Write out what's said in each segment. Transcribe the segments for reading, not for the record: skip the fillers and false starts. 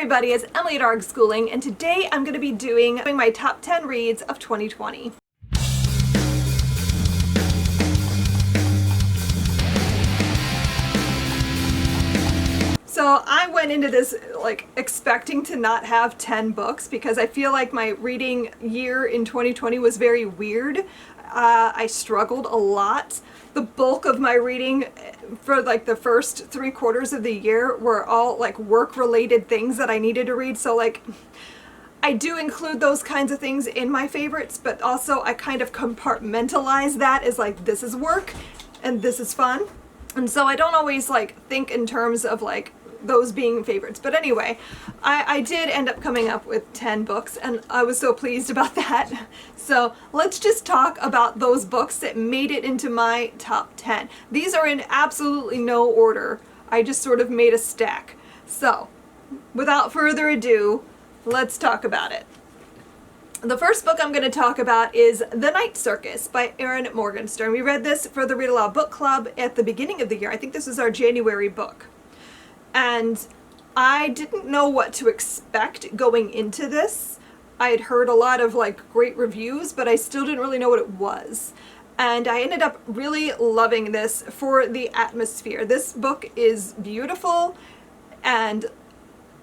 everybody, it's Emily at ARG Schooling, and today I'm going to be doing my top 10 reads of 2020. So I went into this expecting to not have 10 books because I feel like my reading year in 2020 was very weird. I struggled a lot. The bulk of my reading for the first 3/4 of the year were all work-related things that I needed to read. So I do include those kinds of things in my favorites, but also I kind of compartmentalize that as this is work and this is fun. And so I don't always think in terms of those being favorites. But anyway, I did end up coming up with 10 books and I was so pleased about that. So let's just talk about those books that made it into my top 10. These are in absolutely no order. I just sort of made a stack. So without further ado, let's talk about it. The first book I'm going to talk about is The Night Circus by Erin Morgenstern. We read this for the Read Aloud Book Club at the beginning of the year. I think this is our January book. And I didn't know what to expect going into this. I had heard a lot of great reviews, but I still didn't really know what it was. And I ended up really loving this for the atmosphere. This book is beautiful and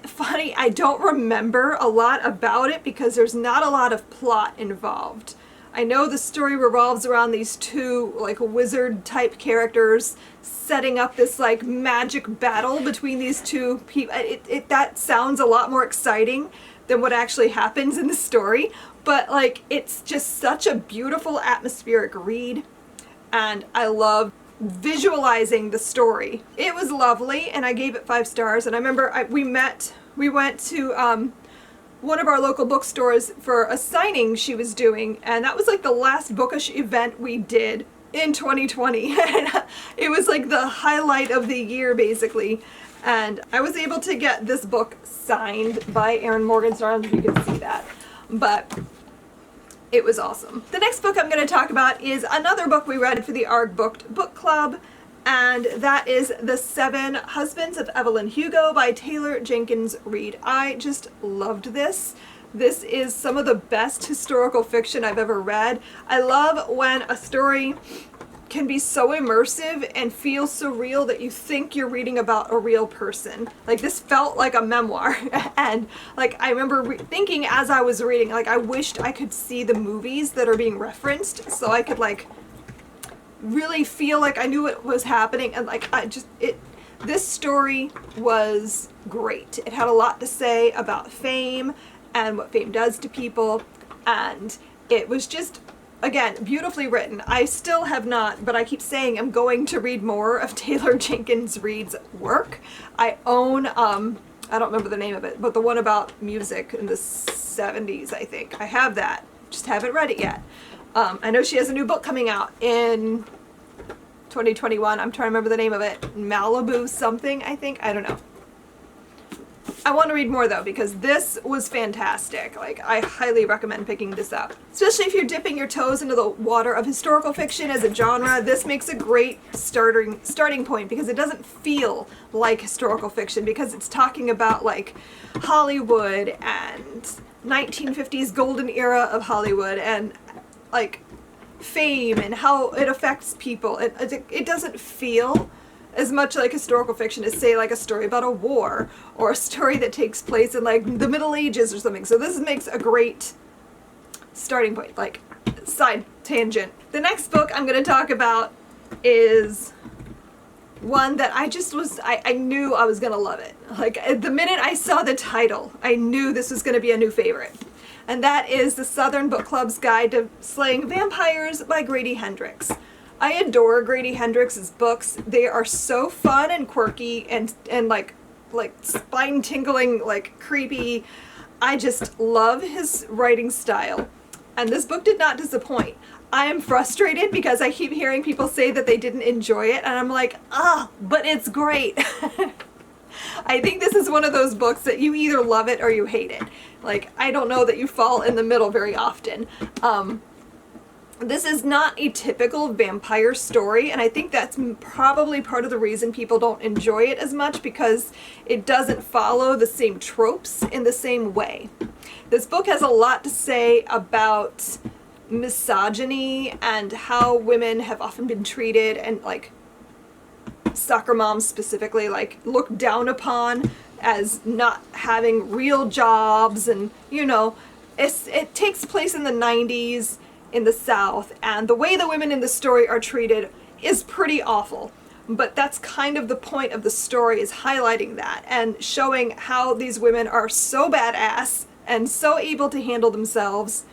funny. I don't remember a lot about it because there's not a lot of plot involved. I know the story revolves around these two wizard type characters setting up this magic battle between these two people. That sounds a lot more exciting than what actually happens in the story, but it's just such a beautiful atmospheric read and I love visualizing the story. It was lovely and I gave it 5 stars. And I remember we went to one of our local bookstores for a signing she was doing, and that was the last bookish event we did in 2020. And it was the highlight of the year basically, and I was able to get this book signed by Erin Morgenstern, if you can see that, but it was awesome. The next book I'm going to talk about is another book we read for the ARG Booked Book Club, and that is The 7 Husbands of Evelyn Hugo by Taylor Jenkins Reid. I just loved this. This is some of the best historical fiction I've ever read. I love when a story can be so immersive and feel so real that you think you're reading about a real person. This felt like a memoir. And I remember thinking as I was reading, I wished I could see the movies that are being referenced so I could really feel I knew what was happening. And this story was great. It had a lot to say about fame and what fame does to people, and it was just, again, beautifully written. I still have not, but I keep saying I'm going to read more of Taylor Jenkins Reid's work. I own, I don't remember the name of it, but the one about music in the 70s, I think. I have that, just haven't read it yet. I know she has a new book coming out in 2021. I'm trying to remember the name of it. Malibu something, I think. I don't know. I want to read more though because this was fantastic. I highly recommend picking this up. Especially if you're dipping your toes into the water of historical fiction as a genre, this makes a great starting point because it doesn't feel like historical fiction because it's talking about Hollywood and 1950s golden era of Hollywood and fame and how it affects people. It doesn't feel as much like historical fiction as say a story about a war or a story that takes place in the Middle Ages or something. So this makes a great starting point. Side tangent. The next book I'm going to talk about is one that I knew I was going to love it. The minute I saw the title, I knew this was going to be a new favorite. And that is The Southern Book Club's Guide to Slaying Vampires by Grady Hendrix. I adore Grady Hendrix's books. They are so fun and quirky and spine-tingling, creepy. I just love his writing style. And this book did not disappoint. I am frustrated because I keep hearing people say that they didn't enjoy it, and I'm but it's great. I think this is one of those books that you either love it or you hate it. I don't know that you fall in the middle very often. This is not a typical vampire story, and I think that's probably part of the reason people don't enjoy it as much, because it doesn't follow the same tropes in the same way. This book has a lot to say about misogyny and how women have often been treated, and like soccer moms specifically, like looked down upon as not having real jobs, and you know, it takes place in the 90s in the South, and the way the women in the story are treated is pretty awful. But that's kind of the point of the story, is highlighting that and showing how these women are so badass and so able to handle themselves,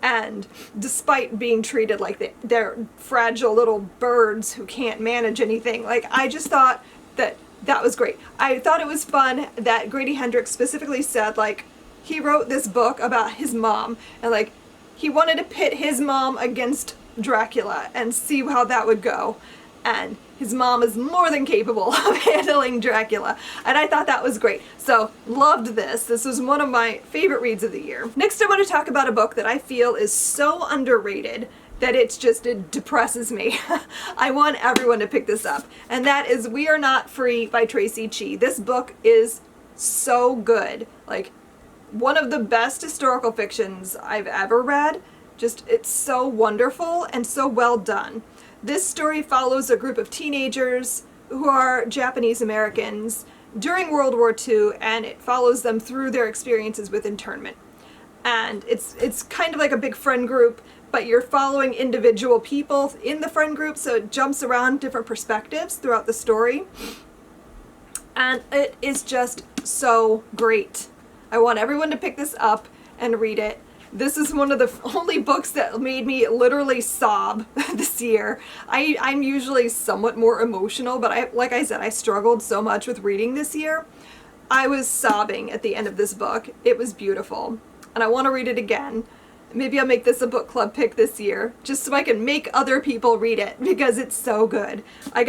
and despite being treated like they're fragile little birds who can't manage anything. Like, I just thought that was great. I thought it was fun that Grady Hendrix specifically said, like, he wrote this book about his mom, and like, he wanted to pit his mom against Dracula and see how that would go. And his mom is more than capable of handling Dracula. And I thought that was great. So, loved this. This was one of my favorite reads of the year. Next, I want to talk about a book that I feel is so underrated that it depresses me. I want everyone to pick this up. And that is We Are Not Free by Tracy Chee. This book is so good. Like, one of the best historical fictions I've ever read. Just, it's so wonderful and so well done. This story follows a group of teenagers who are Japanese Americans during World War II, and it follows them through their experiences with internment. And it's kind of like a big friend group, but you're following individual people in the friend group, so it jumps around different perspectives throughout the story. And it is just so great. I want everyone to pick this up and read it. This is one of the only books that made me literally sob this year. I'm usually somewhat more emotional, but like I said, I struggled so much with reading this year. I was sobbing at the end of this book. It was beautiful. And I want to read it again. Maybe I'll make this a book club pick this year, just so I can make other people read it, because it's so good. I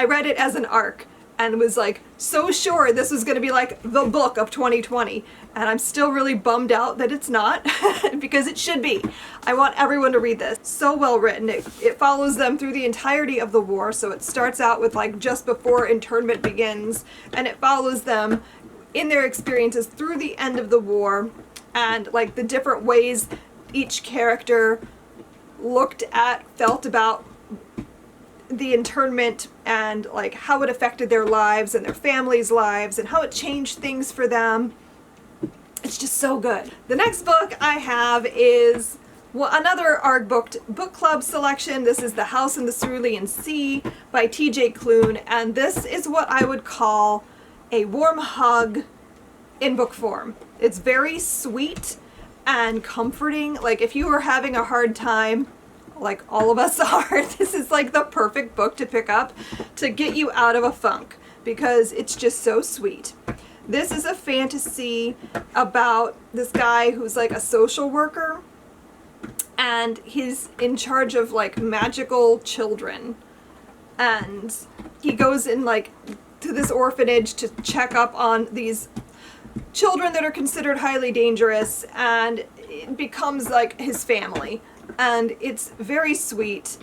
read it as an arc, and was like so sure this was going to be like the book of 2020, and I'm still really bummed out that it's not, because it should be. I want everyone to read this. So well written. It follows them through the entirety of the war, so it starts out with like just before internment begins, and it follows them in their experiences through the end of the war, and like the different ways each character felt about the internment, and like how it affected their lives and their families' lives, and how it changed things for them. It's just so good. The next book I have is another ARG book club selection. This is The House in the Cerulean Sea by T.J. Klune, and this is what I would call a warm hug in book form. It's very sweet and comforting. Like, if you were having a hard time, like all of us are, this is like the perfect book to pick up to get you out of a funk, because it's just so sweet. This is a fantasy about this guy who's like a social worker, and he's in charge of like magical children, and he goes in like to this orphanage to check up on these children that are considered highly dangerous, and it becomes like his family. And it's very sweet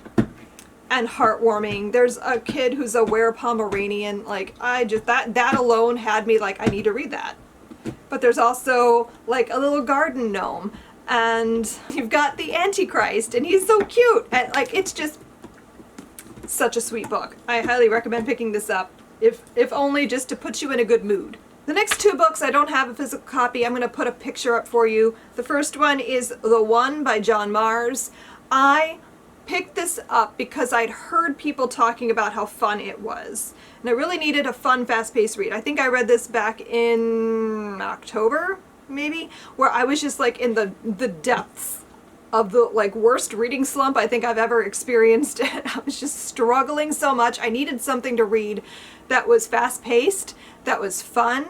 and heartwarming. There's a kid who's a were-Pomeranian. Like, that alone had me like, I need to read that. But there's also like a little garden gnome, and you've got the Antichrist, and he's so cute. And like, it's just such a sweet book. I highly recommend picking this up, if only just to put you in a good mood. The next two books, I don't have a physical copy. I'm going to put a picture up for you. The first one is The One by John Mars. I picked this up because I'd heard people talking about how fun it was. And I really needed a fun, fast-paced read. I think I read this back in October, maybe, where I was just like in the depths of the like worst reading slump I think I've ever experienced. I was just struggling so much. I needed something to read that was fast-paced, that was fun,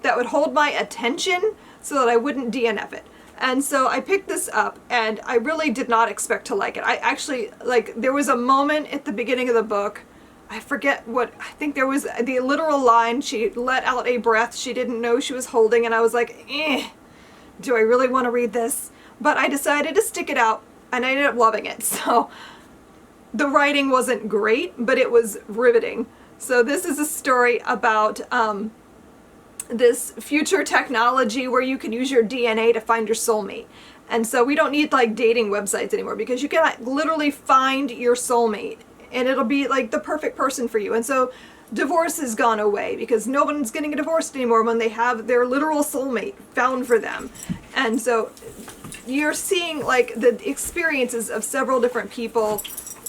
that would hold my attention so that I wouldn't DNF it. And so I picked this up, and I really did not expect to like it. I actually, like, there was a moment at the beginning of the book, I forget what, I think there was the literal line, she let out a breath she didn't know she was holding, and I was like, do I really want to read this? But I decided to stick it out, and I ended up loving it. So the writing wasn't great, but it was riveting. So this is a story about this future technology where you can use your DNA to find your soulmate. And so we don't need like dating websites anymore, because you can like, literally find your soulmate, and it'll be like the perfect person for you. And so divorce has gone away, because no one's getting divorced anymore when they have their literal soulmate found for them. And so you're seeing like the experiences of several different people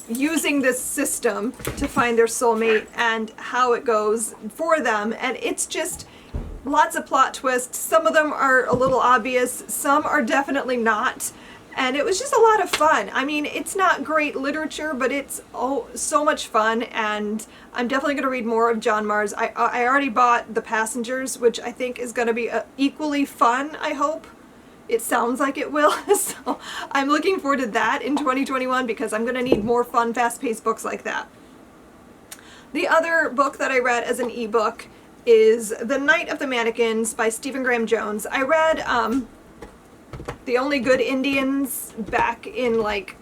using this system to find their soulmate and how it goes for them. And it's just lots of plot twists. Some of them are a little obvious, some are definitely not. And it was just a lot of fun. I mean, it's not great literature, but it's so much fun, and I'm definitely going to read more of John Marr's. I already bought The Passengers, which I think is going to be equally fun, I hope. It sounds like it will. So I'm looking forward to that in 2021, because I'm going to need more fun, fast-paced books like that. The other book that I read as an ebook is The Night of the Mannequins by Stephen Graham Jones. I read The Only Good Indians back in like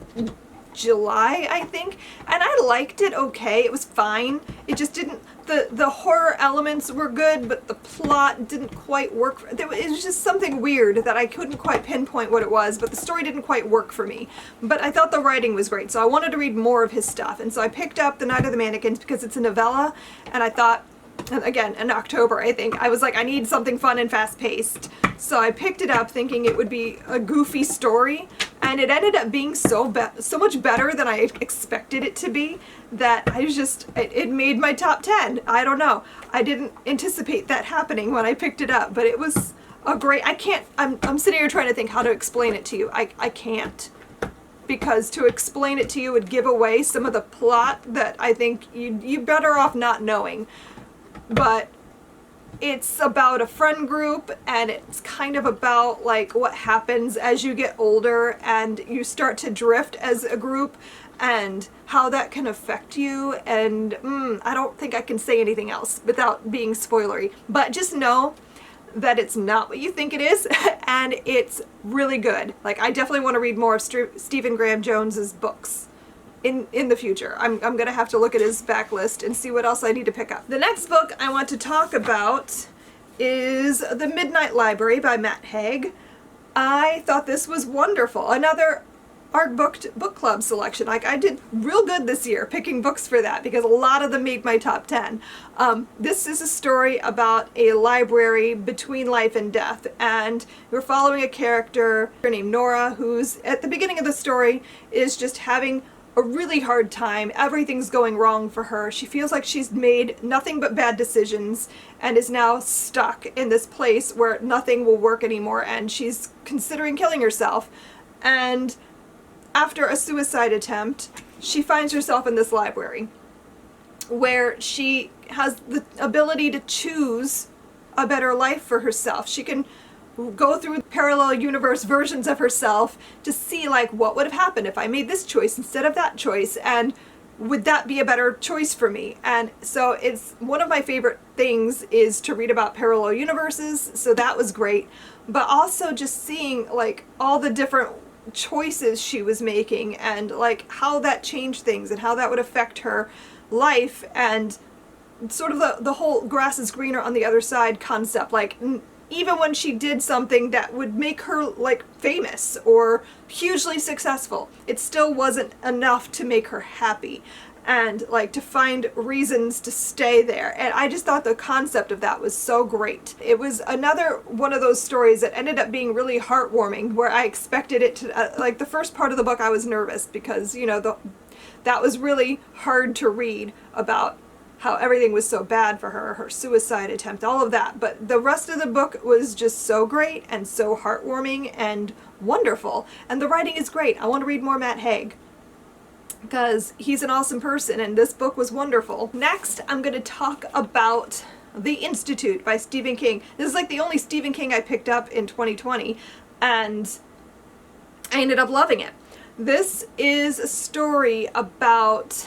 July, I think, and I liked it okay. It was fine. It just didn't, the horror elements were good, but the plot didn't quite work. It was just something weird that I couldn't quite pinpoint what it was, but the story didn't quite work for me. But I thought the writing was great, so I wanted to read more of his stuff. And so I picked up The Night of the Mannequins because it's a novella, and I thought, again, in October, I think, I was like, I need something fun and fast-paced. So I picked it up thinking it would be a goofy story, and it ended up being so much better than I expected it to be, that I was just, it made my top 10. I don't know. I didn't anticipate that happening when I picked it up, but it was a great, I'm sitting here trying to think how to explain it to you. I can't. Because to explain it to you would give away some of the plot that I think you're better off not knowing. But it's about a friend group, and it's kind of about like what happens as you get older and you start to drift as a group, and how that can affect you. And I don't think I can say anything else without being spoilery, but just know that it's not what you think it is, and it's really good. Like, I definitely want to read more of Stephen Graham Jones's books in the future. I'm gonna have to look at his backlist and see what else I need to pick up. The next book I want to talk about is The Midnight Library by Matt Haig. I thought this was wonderful. Another ARC book club selection. Like, I did real good this year picking books for that, because a lot of them made my top 10. This is a story about a library between life and death, and we're following a character named Nora, who's at the beginning of the story is just having a really hard time. Everything's going wrong for her. She feels like she's made nothing but bad decisions and is now stuck in this place where nothing will work anymore, and she's considering killing herself. And after a suicide attempt, she finds herself in this library where she has the ability to choose a better life for herself. She can go through parallel universe versions of herself to see like what would have happened if I made this choice instead of that choice, and would that be a better choice for me? And so it's one of my favorite things is to read about parallel universes, so that was great. But also just seeing like all the different choices she was making, and like how that changed things and how that would affect her life, and sort of the whole grass is greener on the other side concept. Like, even when she did something that would make her like famous or hugely successful, it still wasn't enough to make her happy, and like to find reasons to stay there. And I just thought the concept of that was so great. It was another one of those stories that ended up being really heartwarming, where I expected it to like the first part of the book I was nervous because, you know, that was really hard to read about how everything was so bad for her, her suicide attempt, all of that. But the rest of the book was just so great and so heartwarming and wonderful. And the writing is great. I want to read more Matt Haig, because he's an awesome person, and this book was wonderful. Next, I'm going to talk about The Institute by Stephen King. This is like the only Stephen King I picked up in 2020, and I ended up loving it. This is a story about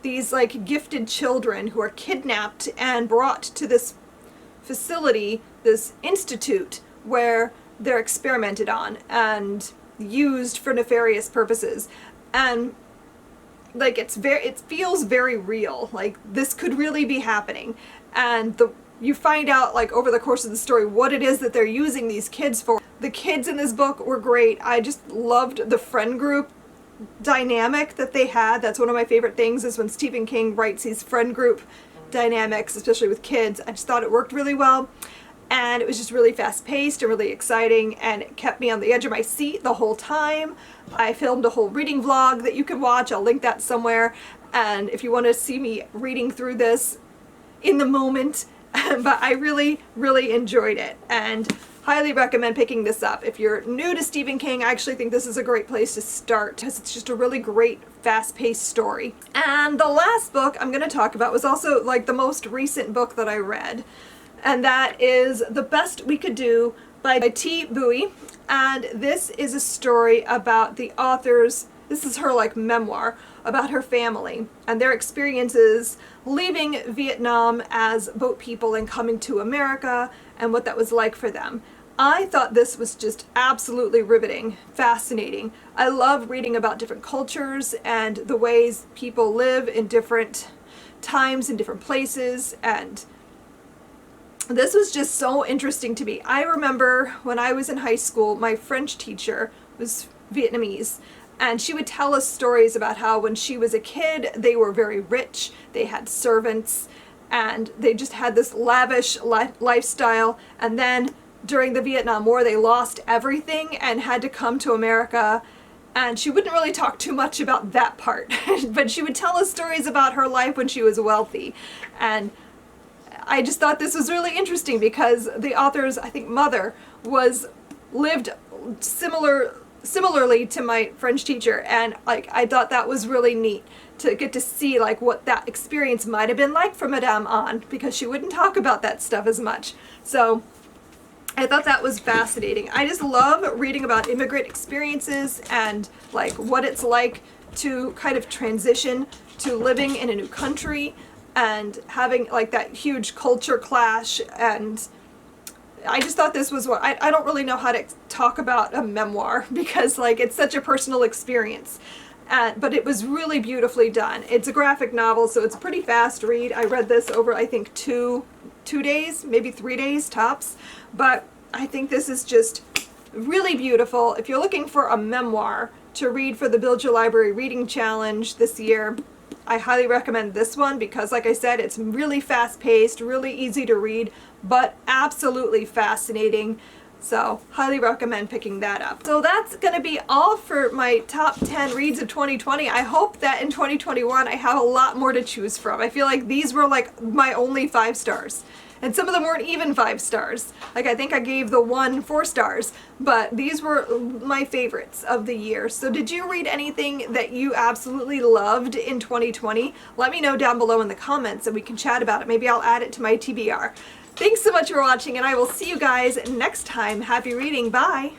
these like gifted children who are kidnapped and brought to this facility, this institute, where they're experimented on. And used for nefarious purposes. And like it feels very real. Like this could really be happening. And you find out like over the course of the story what it is that they're using these kids for. The kids in this book were great. I just loved the friend group dynamic that they had. That's one of my favorite things, is when Stephen King writes these friend group dynamics, especially with kids. I just thought it worked really well. And it was just really fast-paced and really exciting, and it kept me on the edge of my seat the whole time. I filmed a whole reading vlog that you can watch. I'll link that somewhere. And if you want to see me reading through this in the moment, but I really, really enjoyed it and highly recommend picking this up. If you're new to Stephen King, I actually think this is a great place to start because it's just a really great, fast-paced story. And the last book I'm going to talk about was also like the most recent book that I read. And that is The Best We Could Do by T. Bowie. And this is a story about the author's, this is her like memoir about her family and their experiences leaving Vietnam as boat people and coming to America and what that was like for them. I thought this was just absolutely riveting, fascinating. I love reading about different cultures and the ways people live in different times in different places, and this was just so interesting to me. I remember when I was in high school, my French teacher was Vietnamese, and she would tell us stories about how when she was a kid, they were very rich, they had servants, and they just had this lavish lifestyle. And then during the Vietnam War, they lost everything and had to come to America. And she wouldn't really talk too much about that part, but she would tell us stories about her life when she was wealthy. And I just thought this was really interesting because the author's, I think, mother lived similarly to my French teacher, and like I thought that was really neat to get to see like what that experience might have been like for Madame Anne, because she wouldn't talk about that stuff as much. So I thought that was fascinating. I just love reading about immigrant experiences and like what it's like to kind of transition to living in a new country and having like that huge culture clash. And I just thought this was what I don't really know how to talk about a memoir because like it's such a personal experience, but it was really beautifully done. It's a graphic novel, so it's a pretty fast read. I read this over I think two days, maybe 3 days tops, but I think this is just really beautiful. If you're looking for a memoir to read for the Build Your Library Reading Challenge this year, I highly recommend this one because, like I said, it's really fast-paced, really easy to read, but absolutely fascinating. So, highly recommend picking that up. So that's going to be all for my top 10 reads of 2020. I hope that in 2021 I have a lot more to choose from. I feel like these were like my only 5 stars. And some of them weren't even 5 stars. Like I think I gave the one 4 stars, but these were my favorites of the year. So did you read anything that you absolutely loved in 2020? Let me know down below in the comments and we can chat about it. Maybe I'll add it to my TBR. Thanks so much for watching, and I will see you guys next time. Happy reading. Bye.